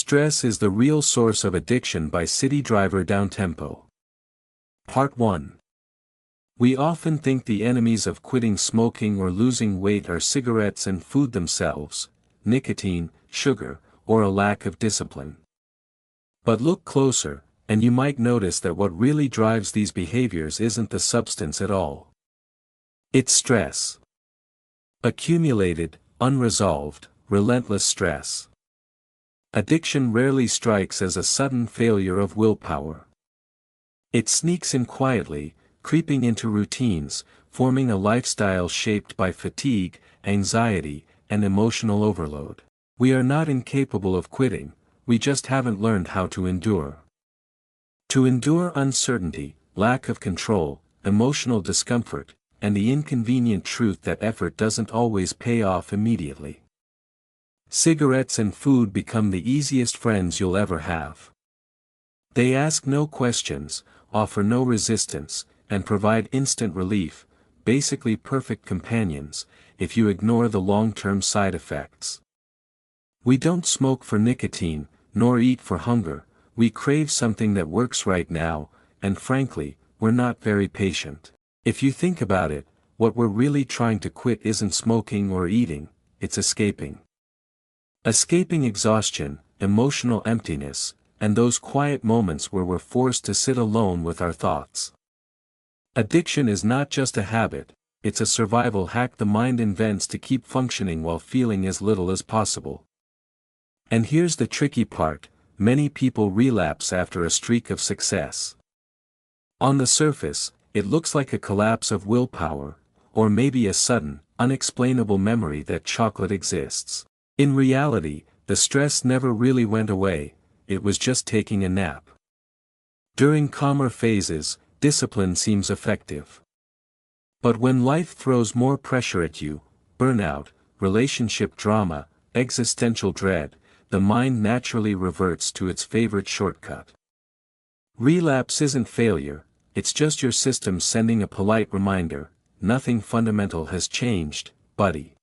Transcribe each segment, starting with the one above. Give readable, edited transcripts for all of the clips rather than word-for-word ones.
Stress is the real source of addiction by Citydriver Downtempo. Part 1. We often think the enemies of quitting smoking or losing weight are cigarettes and food themselves, nicotine, sugar, or a lack of discipline. But look closer, and you might notice that what really drives these behaviors isn't the substance at all. It's stress. Accumulated, unresolved, relentless stress. Addiction rarely strikes as a sudden failure of willpower. It sneaks in quietly, creeping into routines, forming a lifestyle shaped by fatigue, anxiety, and emotional overload. We are not incapable of quitting, we just haven't learned how to endure. To endure uncertainty, lack of control, emotional discomfort, and the inconvenient truth that effort doesn't always pay off immediately. Cigarettes and food become the easiest friends you'll ever have. They ask no questions, offer no resistance, and provide instant relief, basically perfect companions, if you ignore the long-term side effects. We don't smoke for nicotine, nor eat for hunger, we crave something that works right now, and frankly, we're not very patient. If you think about it, what we're really trying to quit isn't smoking or eating, it's escaping. Escaping exhaustion, emotional emptiness, and those quiet moments where we're forced to sit alone with our thoughts. Addiction is not just a habit, it's a survival hack the mind invents to keep functioning while feeling as little as possible. And here's the tricky part, many people relapse after a streak of success. On the surface, it looks like a collapse of willpower, or maybe a sudden, unexplainable memory that chocolate exists. In reality, the stress never really went away, it was just taking a nap. During calmer phases, discipline seems effective. But when life throws more pressure at you, burnout, relationship drama, existential dread, the mind naturally reverts to its favorite shortcut. Relapse isn't failure, it's just your system sending a polite reminder, nothing fundamental has changed, buddy.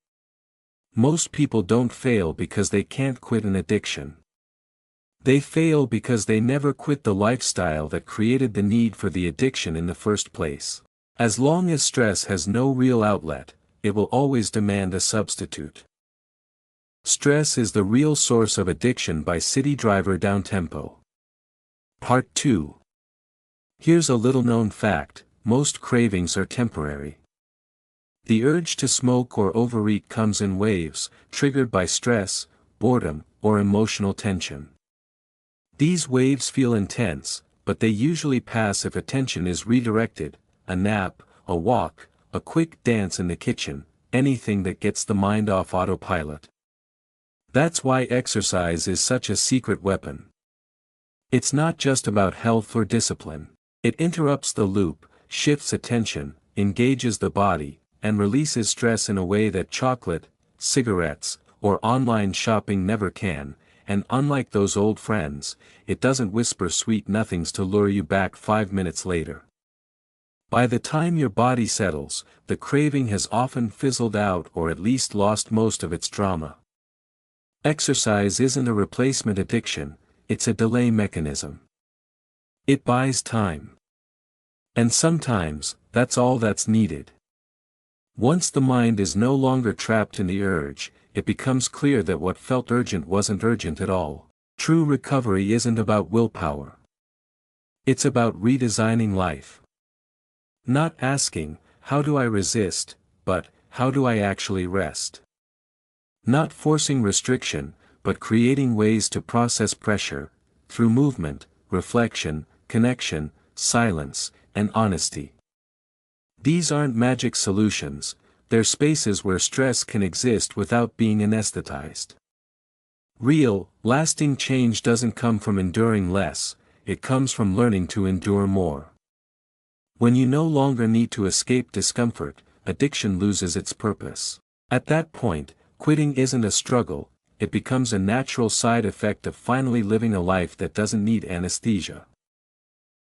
Most people don't fail because they can't quit an addiction. They fail because they never quit the lifestyle that created the need for the addiction in the first place. As long as stress has no real outlet, it will always demand a substitute. Stress is the real source of addiction by Citydriver Downtempo. Part 2. Here's a little-known fact, most cravings are temporary. The urge to smoke or overeat comes in waves, triggered by stress, boredom, or emotional tension. These waves feel intense, but they usually pass if attention is redirected, a nap, a walk, a quick dance in the kitchen, anything that gets the mind off autopilot. That's why exercise is such a secret weapon. It's not just about health or discipline. It interrupts the loop, shifts attention, engages the body, and releases stress in a way that chocolate, cigarettes, or online shopping never can, and unlike those old friends, it doesn't whisper sweet nothings to lure you back 5 minutes later. By the time your body settles, the craving has often fizzled out or at least lost most of its drama. Exercise isn't a replacement addiction, it's a delay mechanism. It buys time. And sometimes, that's all that's needed. Once the mind is no longer trapped in the urge, it becomes clear that what felt urgent wasn't urgent at all. True recovery isn't about willpower. It's about redesigning life. Not asking, how do I resist, but, how do I actually rest? Not forcing restriction, but creating ways to process pressure, through movement, reflection, connection, silence, and honesty. These aren't magic solutions, they're spaces where stress can exist without being anesthetized. Real, lasting change doesn't come from enduring less, it comes from learning to endure more. When you no longer need to escape discomfort, addiction loses its purpose. At that point, quitting isn't a struggle, it becomes a natural side effect of finally living a life that doesn't need anesthesia.